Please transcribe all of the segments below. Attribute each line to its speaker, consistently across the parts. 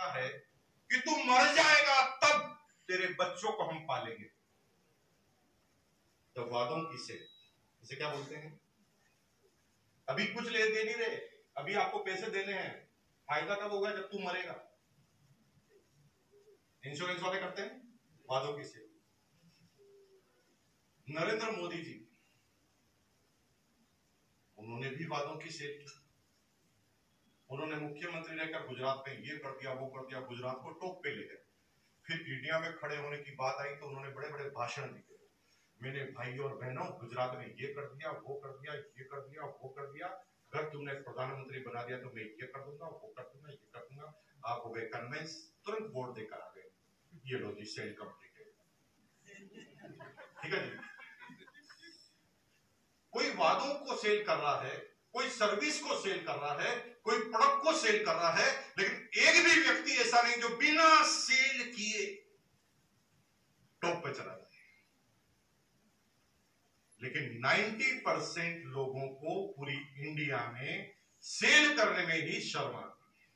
Speaker 1: कहता है कि तू मर जाएगा तब तेरे बच्चों को हम पालेंगे। तो वादों की सेल, इसे क्या बोलते हैं? अभी कुछ ले दे नहीं रहे, अभी आपको पैसे देने हैं, फायदा कब होगा? जब तू मरेगा। इंश्योरेंस वाले करते हैं वादों की सेल। नरेंद्र मोदी जी, उन्होंने भी वादों की सेल की। उन्होंने मुख्यमंत्री रहकर गुजरात में ये कर दिया, वो कर दिया, गुजरात को टॉप पे ले गए। फिर इंडिया में खड़े होने की बात आई तो उन्होंने बड़े बड़े भाषण दिए। मेरे भाई और बहनों, गुजरात में ये कर दिया, वो कर दिया, ये कर दिया, वो कर दिया, अगर तुमने प्रधानमंत्री बना दिया तो मैं ये कर दूंगा, वो कर दूंगा, ये कर दूंगा। आप हो गए कन्विंस, तुरंत वोट देकर आ गए। ये लो जी, सेल कंप्लीटेड। ठीक है जी। कोई वादों को सेल कर रहा है, कोई सर्विस को सेल कर रहा है, कोई प्रोडक्ट को सेल कर रहा है, लेकिन एक भी व्यक्ति ऐसा नहीं जो बिना सेल किए टॉप पे चला जाए। लेकिन 90% लोगों को पूरी इंडिया में सेल करने में ही शर्म आती है,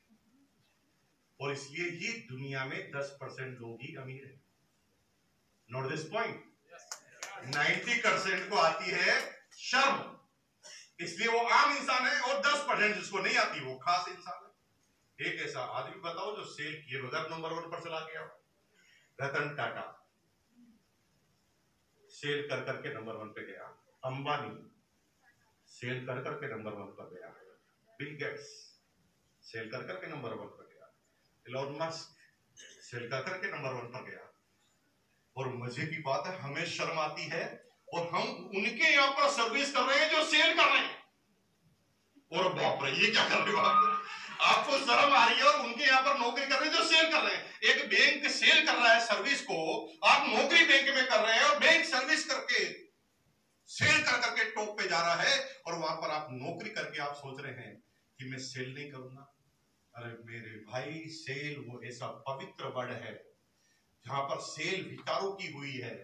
Speaker 1: और इसलिए ही दुनिया में 10% लोग ही अमीर हैं। Note this point. 90% को आती है शर्म, इसलिए वो आम इंसान है, और 10% जिसको नहीं आती वो खास इंसान है। एक ऐसा आदमी बताओ जो सेल किए बगैर नंबर 1 पर चला गया? रतन टाटा सेल कर करके नंबर 1 पे गया। अंबानी सेल कर करके नंबर 1 पर गया। बिल गेट्स सेल कर करके नंबर 1 पर गया। इलॉन मस्क सेल कर करके नंबर 1 पर गया। और मजे की बात है, हमें शर्म आती है और हम उनके यहां पर सर्विस कर रहे हैं जो सेल कर रहे हैं। और बाप रे, ये क्या कर रहे हो आप? आपको शर्म आ रही है और उनके यहां पर नौकरी कर रहे हैं जो सेल कर रहे हैं। एक बैंक सेल कर रहा है सर्विस को, आप नौकरी बैंक में कर रहे हैं, और बैंक सर्विस करके सेल कर करके टॉप पे जा रहा है, और वहां पर आप नौकरी करके आप सोच रहे हैं कि मैं सेल नहीं करूंगा। अरे मेरे भाई, सेल वो ऐसा पवित्र वर्ड है जहां पर सेल विचारों की हुई है,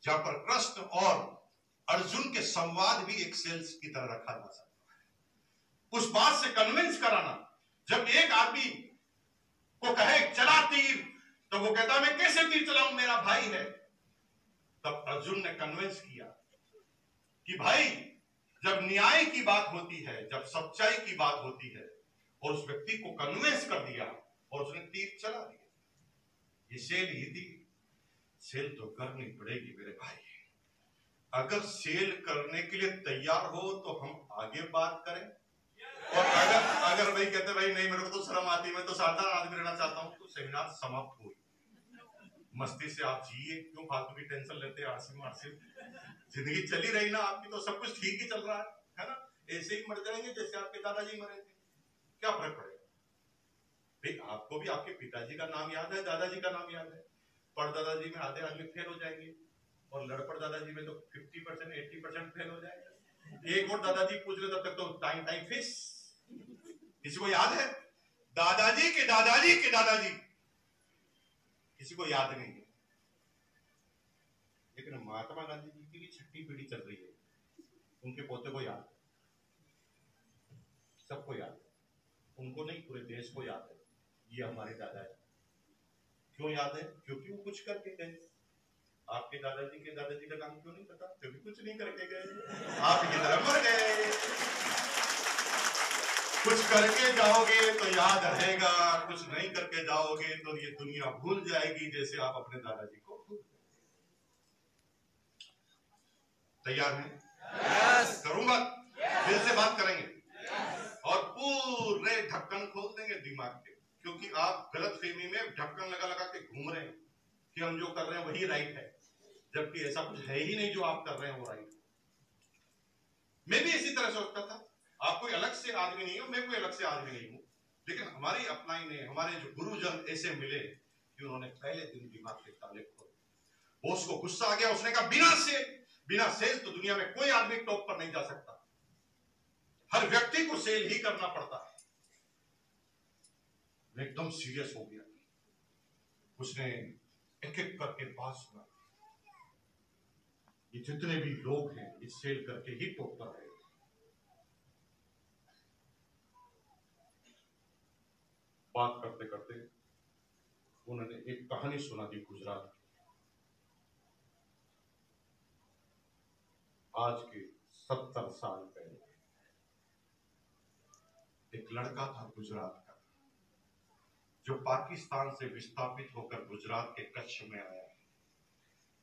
Speaker 1: जहां पर कृष्ण और अर्जुन के संवाद भी एक सेल्स की तरह रखा जा सकता है। उस बात से कन्विंस कराना, जब एक आदमी को कहे चला तीर, तो वो कहता मैं कैसे तीर चलाऊं, मेरा भाई है। तब अर्जुन ने कन्विंस किया कि भाई, जब न्याय की बात होती है, जब सच्चाई की बात होती है, और उस व्यक्ति को कन्विंस कर दिया और उसने तीर चला दिया। ये सेल ही थी। सेल तो करनी पड़ेगी मेरे भाई। अगर सेल करने के लिए तैयार हो तो हम आगे बात करें, और अगर भाई कहते भाई नहीं, मेरे को तो शर्म आती, मैं तो साधारण आदमी रहना चाहता हूं, तो सेमिनार समाप्त हुई। मस्ती से आप जिए, क्यों फालतू की टेंशन लेते हैं? आरसी जिंदगी चली रही ना आपकी, तो सब कुछ ठीक ही चल रहा है ना? ऐसे ही मर जाएंगे जैसे आपके दादाजी मरे थे, क्या फर्क पड़ेगा? भाई आपको भी आपके पिताजी का नाम याद है, दादाजी का नाम याद है। परदादाजी में आधे आदमी फेल हो जाएंगे, और लड़पड़ दादाजी में तो 50% 80% फेल हो जाएंगे। एक और दादाजी पूछ रहे तब तक तो टाइम फिश। किसी को याद है? दादाजी के दादाजी के दादाजी, किसी को याद नहीं है। लेकिन महात्मा गांधी जी की भी 6ठी पीढ़ी चल रही है, उनके पोते को याद है, सबको याद है। उनको नहीं, पूरे देश को याद है, ये हमारे दादा है। क्यों याद है? क्योंकि वो कुछ करके गए। आपके दादाजी के दादाजी का नाम क्यों नहीं पता? क्योंकि कुछ नहीं करके गए, आप ये तरह मर गए। कुछ करके जाओगे तो याद रहेगा, कुछ नहीं करके जाओगे तो ये दुनिया भूल जाएगी, जैसे आप अपने दादाजी को भूल गए। तैयार हैं? yes. करूंगा, दिल से बात करेंगे, और पूरे ढक्कन खोल देंगे दिमाग के, क्योंकि आप गलत फहमी में ढक्कन लगा लगा के घूम रहे हैं कि हम जो कर रहे हैं वही राइट है, जबकि ऐसा कुछ है ही नहीं। जो आप कर रहे हैं वो राइट है। मैं भी इसी तरह सोचता था। आप कोई अलग से आदमी नहीं हो, मैं कोई अलग से आदमी नहीं हूं, लेकिन हमारी अपनाई ने, हमारे जो गुरुजन ऐसे मिले कि उन्होंने पहले दिन दिमाग के ताले खोले। बॉस को गुस्सा आ गया, उसने कहा बिना सेल तो दुनिया में कोई आदमी टॉप पर नहीं जा सकता, हर व्यक्ति को सेल ही करना पड़ता है। मैं एकदम सीरियस हो गया। उसने एक एक करके बात सुना, ये जितने भी लोग हैं ये सेल करके ही टॉप पर आए। बात करते करते उन्होंने एक कहानी सुना दी गुजरात की। आज के 70 साल पहले एक लड़का था गुजरात का, जो पाकिस्तान से विस्थापित होकर गुजरात के कच्छ में आया।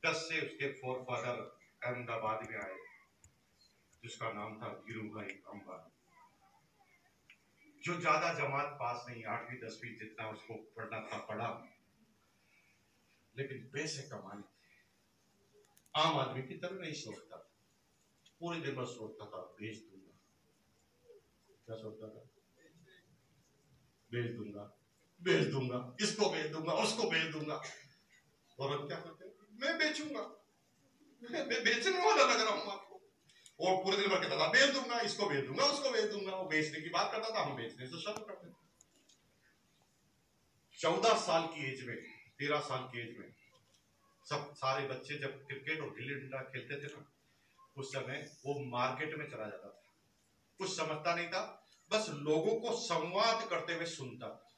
Speaker 1: कच्छ से उसके फोर फादर अहमदाबाद में आए, जिसका नाम था धीरूभाई अंबानी, जो ज्यादा जमात पास नहीं, 8वीं 10वीं जितना उसको पढ़ना था पढ़ा, लेकिन पैसे कमाने थे। आम आदमी की तरह नहीं सोचता, पूरे दिन बस सोचता था बेच दूंगा। क्या सोचता था? बेच दूंगा, बेच दूंगा, इसको बेच दूंगा, उसको बेच दूंगा। और अब क्या करते? मैं बेचूंगा, मैं बेचने वाला लग रहा हूं आपको। और पूरे दिन भर कहता था बेच दूंगा, इसको बेच दूंगा, उसको बेच दूंगा। वो बेचने की बात करता था, हम बेचने से शुरू करते थे। 14 साल की एज में, 13 साल की एज में सब सारे बच्चे जब क्रिकेट और गिल्ली डंडा खेलते थे ना, उस समय वो मार्केट में चला जाता था। कुछ समझता नहीं था, बस लोगों को संवाद करते हुए सुनता था।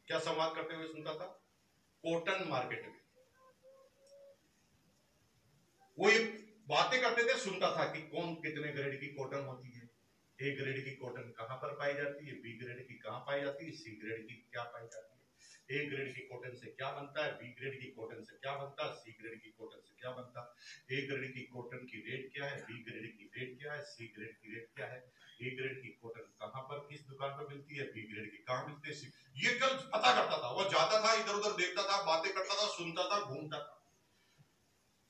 Speaker 1: क्या संवाद करते हुए सुनता था? कॉटन मार्केट में वो ये बातें करते थे, सुनता था कि कौन कितने ग्रेड की कॉटन होती है, ए ग्रेड की कॉटन कहां पर पाई जाती है, बी ग्रेड की कहां पाई जाती है, सी ग्रेड की क्या पाई जाती है, ए ग्रेड की कॉटन से क्या बनता है, बी ग्रेड की कॉटन से क्या बनता है, सी ग्रेड की कॉटन से क्या बनता है, ए ग्रेड की कॉटन की रेट क्या है, बी ग्रेड की रेट क्या है, सी ग्रेड की रेट क्या है, ए ग्रेड की कॉटन कहां पर किस दुकान पर मिलती है, बी ग्रेड की कहां मिलती है। ये कल पता करता था, वो जाता था इधर उधर, देखता था, बातें करता था, सुनता था, घूमता था।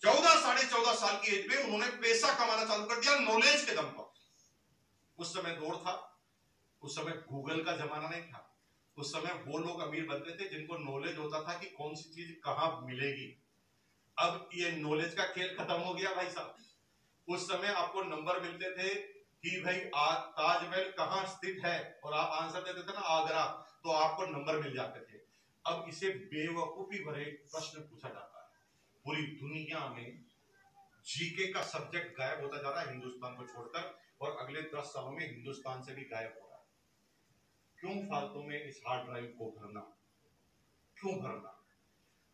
Speaker 1: 14 साल की एज में उन्होंने पैसा कमाना चालू कर दिया नॉलेज के दम पर। उस समय दौर था, उस समय गूगल का जमाना नहीं था। उस समय वो लोग अमीर बनते थे जिनको नॉलेज होता था कि कौन सी चीज कहां मिलेगी। अब ये नॉलेज का खेल खत्म हो गया भाई साहब। उस समय आपको नंबर मिलते थे कि भाई ताजमहल कहां स्थित है, और आप आंसर देते थे ना आगरा, तो आपको नंबर मिल जाते थे। अब इसे बेवकूफी भरे प्रश्न पूछा जाता है। पूरी दुनिया में जीके का सब्जेक्ट गायब होता जा रहा है हिंदुस्तान को छोड़कर, और अगले 10 सालों में हिंदुस्तान से भी गायब हो रहा है। क्यों फालतू में इस हार्ड ड्राइव को भरना? क्यों भरना?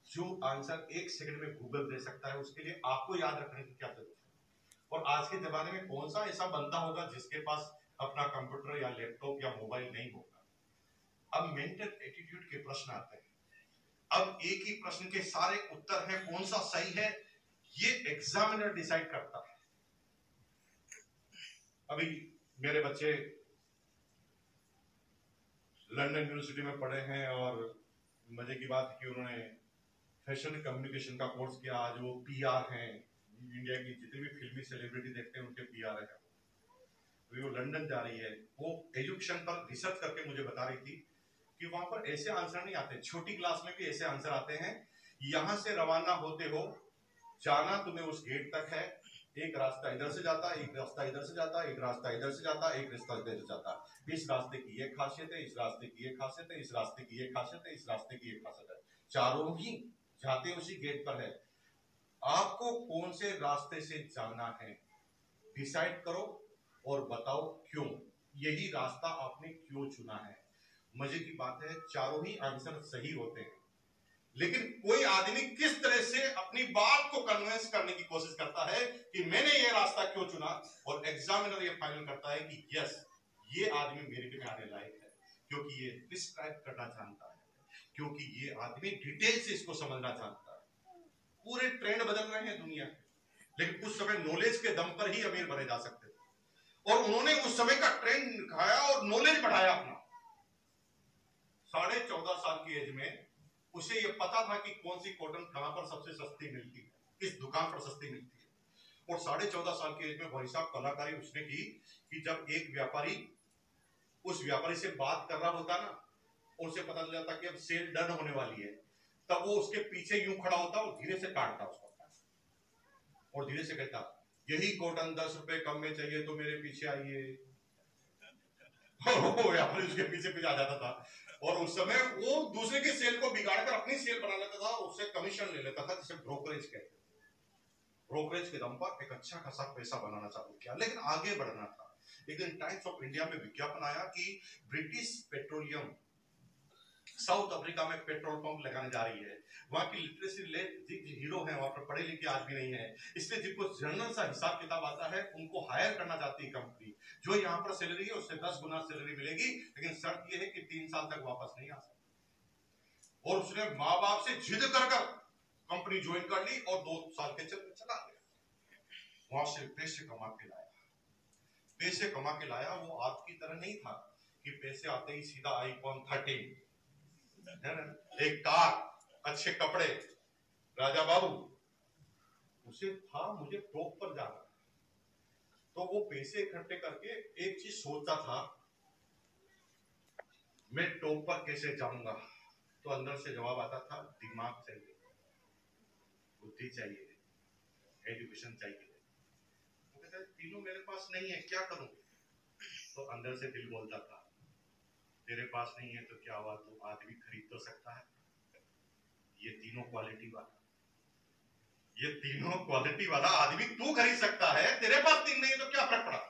Speaker 1: जो आंसर 1 सेकंड में गूगल दे सकता है, उसके लिए आपको याद रखने की क्या जरूरत है? और आज के जमाने में कौन सा ऐसा बंदा होगा जिसके पास अपना कंप्यूटर या लैपटॉप या मोबाइल नहीं होगा? अब मेंटल एटीट्यूड के प्रश्न आते हैं। अब एक ही प्रश्न के सारे उत्तर हैं, कौन सा सही है ये एग्जामिनर डिसाइड करता है। अभी मेरे बच्चे लंदन यूनिवर्सिटी में पढ़े हैं, और मजे की बात है कि उन्होंने फैशन कम्युनिकेशन का कोर्स किया। आज वो पीआर हैं, इंडिया की जितनी भी फिल्मी सेलिब्रिटी देखते हैं उनके पीआर है। अभी वो लंदन जा रही है। वो एजुकेशन पर रिसर्च करके मुझे बता रही थी कि वहां पर ऐसे आंसर नहीं आते, छोटी क्लास में भी ऐसे आंसर आते हैं। यहां से रवाना होते हो, जाना तुम्हें उस गेट तक है, एक रास्ता इधर से जाता, एक रास्ता इधर से जाता, एक रास्ता इधर से जाता, एक रास्ता इधर से जाता। इस रास्ते की ये खासियत है, इस रास्ते की ये खासियत है, इस रास्ते की ये खासियत है, इस रास्ते की ये खासियत है। चारों ही जाते उसी गेट पर है। आपको कौन से रास्ते से जाना है डिसाइड करो और बताओ क्यों, यही रास्ता आपने क्यों चुना है। मजे की बात है, चारों ही आंसर सही होते हैं, लेकिन कोई आदमी किस तरह से अपनी बात को कन्विंस करने की कोशिश करता है कि मैंने ये रास्ता क्यों चुना, और एग्जामिनर ये फाइनल करता है कि यस, ये आदमी मेरिट में आने लायक है, क्योंकि ये डिस्क्राइब करना जानता है, क्योंकि ये आदमी डिटेल से इसको समझना जानता है। पूरे ट्रेंड बदल रहे हैं दुनिया के, लेकिन उस समय नॉलेज के दम पर ही अमीर बने जा सकते थे, और उन्होंने उस समय का ट्रेंड दिखाया और नॉलेज बढ़ाया अपना। 14.5 साल की एज में उसे ये पता था कि कौन सी कॉटन कहां पर सबसे सस्ती मिलती है, किस दुकान पर सस्ती मिलती है। और 14.5 साल की एज में भाई साहब कलाकारी उसने की कि जब एक व्यापारी उस व्यापारी से बात कर रहा होता ना, उनसे पता चल जाता कि अब सेल डन होने वाली है, तब वो उसके पीछे यूं खड़ा होता और धीरे से काटता उसको, और धीरे से कहता यही कॉटन 10 रुपए कम में चाहिए तो मेरे पीछे आइए। व्यापारी उसके पीछे पीछे आ जाता था, और उस समय वो दूसरे की सेल को बिगाड़कर अपनी सेल बना लेता था, उससे कमीशन ले लेता था, जिसे ब्रोकरेज कहते हैं। ब्रोकरेज के दम पर एक अच्छा खासा पैसा बनाना चालू किया, लेकिन आगे बढ़ना था। एक दिन टाइम्स ऑफ इंडिया में विज्ञापन आया कि ब्रिटिश पेट्रोलियम साउथ अफ्रीका में पेट्रोल पंप लगाने जा रही है, वहां की लिटरेसी रेट जीरो है, वहां पर पढ़े लिखे आदमी नहीं है, इसलिए जिनको जनरल सा हिसाब किताब आता है उनको हायर करना चाहती है कंपनी। जो यहाँ पर सैलरी है उससे 10 गुना सैलरी मिलेगी, लेकिन शर्त यह है कि 3 साल तक वापस नहीं आ सकता। और उसने माँ बाप से जिद कर कंपनी ज्वाइन कर ली और 2 साल के चला गया। वहां से पैसे कमा के लाया, वो आपकी तरह नहीं था कि पैसे आते ही सीधा आईफोन 13, एक कार, अच्छे कपड़े, राजा बाबू। उसे था मुझे टॉप पर जाना, तो वो पैसे इकट्ठे करके एक चीज सोचता था, मैं टॉप पर कैसे जाऊंगा। तो अंदर से जवाब आता था, दिमाग चाहिए, बुद्धि चाहिए, एजुकेशन चाहिए। वो कहता है तीनों मेरे पास नहीं है, क्या करूं। तो अंदर से दिल बोलता था, तेरे पास नहीं है तो क्या हुआ, तू आदमी खरीद तो सकता है। ये तीनों क्वालिटी वाला आदमी तू खरीद सकता है, तेरे पास 3 नहीं है तो क्या फर्क पड़ा।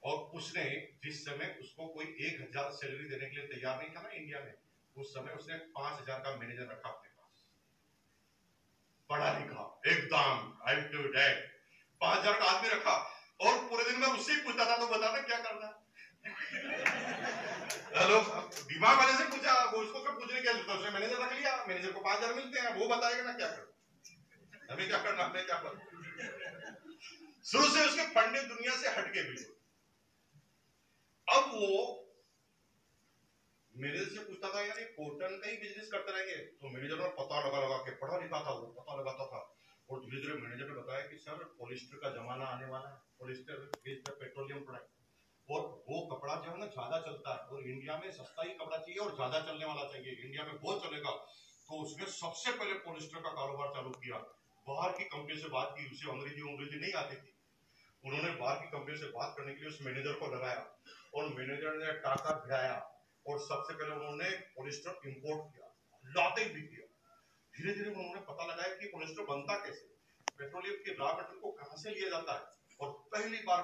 Speaker 1: और उसने जिस समय उसको कोई 1000 सैलरी देने के लिए तैयार नहीं था ना इंडिया में, उस समय उसने 5000 का मैनेजर रखा अपने पास, पढ़ा लिखा एकदम आई टू डेट, 5000 का आदमी रखा, और पूरे दिन में उससे ही पूछता था, तो बताना क्या करना हेलो, दिमाग वाले से पूछा, वो उसको कब पूछने क्या जरूरत है, उसने मैनेजर रख लिया, मैनेजर को 5000 मिलते हैं, वो बताएगा ना क्या करना, हमें क्या करना, हमें क्या करना। शुरू से उसके पंडित दुनिया से हटके बिल्कुल। अब वो मैनेजर से पूछता था, यार ये कॉटन का ही बिजनेस करते रहेंगे, तो मैनेजर ने पता लगा के, पढ़ा लिखा था वो, पता लगाता था, और धीरे धीरे मैनेजर ने बताया कि सर पॉलिस्टर का जमाना आने वाला है, polyester is the petroleum product, और वो कपड़ा जो है ना ज्यादा चलता है, और इंडिया में सस्ता ही कपड़ा चाहिए और ज्यादा चलने वाला चाहिए, इंडिया में बहुत चलेगा। तो उसने सबसे पहले पॉलिस्टर का कारोबार चालू किया। बाहर की कंपनी से बात की, उसे अंग्रेजी नहीं आती थी, उन्होंने बाहर की कंपनी से बात करने के लिए उस मैनेजर को लगाया, और मैनेजर ने टाका भिड़ाया, और सबसे पहले उन्होंने पॉलिस्टर इंपोर्ट किया, लाते भी किया। धीरे धीरे उन्होंने पता लगाया कि पॉलिस्टर बनता कैसे, पेट्रोलियम के रॉ मटेरियल को कहां से लिया जाता है, और पहली बार